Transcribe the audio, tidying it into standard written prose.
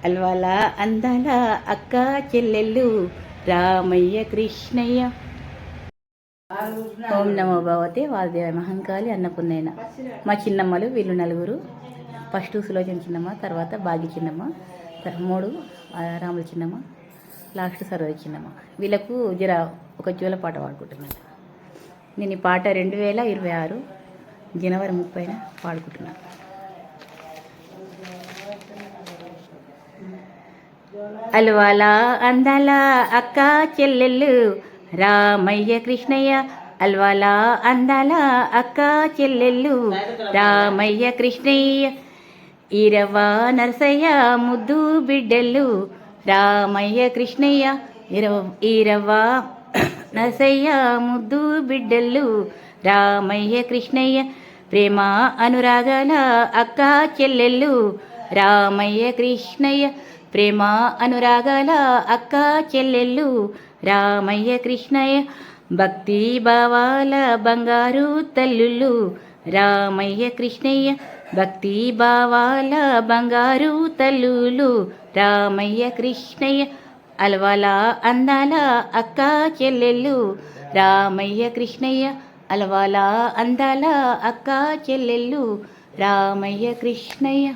అల్వాల అందాల అక్క చెల్లెళ్ళు రామయ్య కృష్ణయ్య. ఓం నమో భగవతే వాసుదేవ మహంకాళి అన్నపూర్ణయ్య. మా చిన్నమ్మలు వీళ్ళు నలుగురు. ఫస్ట్ సులోచన చిన్నమ్మ, తర్వాత భాగ్య చిన్నమ్మ, మూడు రాముల చిన్నమ్మ, లాస్ట్ సరోజ చిన్నమ్మ. వీళ్ళకు ఒక జోల పాట పాడుకుంటున్నాను. నేను ఈ పాట 2026 జనవరి 30న పాడుకుంటున్నాను. అల్వాల అందాల అక్క చెల్లెళ్ళు రామయ్య కృష్ణయ్య. అల్వాల అందాల అక్క చెల్లెళ్ళు రామయ్య కృష్ణయ్య. ఈరవ్వ నరసయ్య ముద్దు బిడ్డలు రామయ్య కృష్ణయ్య. ఈరవ్వ నరసయ్య ముద్దు బిడ్డలు రామయ్య కృష్ణయ్య. ప్రేమ అనురాగాల అక్క చెల్లెళ్ళు రామయ్య కృష్ణయ్య. ప్రేమ అనురాగాల అక్క చెల్లెళ్ళు రామయ్య కృష్ణయ్య. భక్తి భావాల బంగారు తల్లులు రామయ్య కృష్ణయ్య. భక్తి భావాల బంగారు తల్లులు రామయ్య కృష్ణయ్య. అల్వాల అందాల అక్క చెల్లెళ్ళు రామయ్య కృష్ణయ్య. అల్వాల అందాల అక్క చెల్లెళ్ళు రామయ్య కృష్ణయ్య.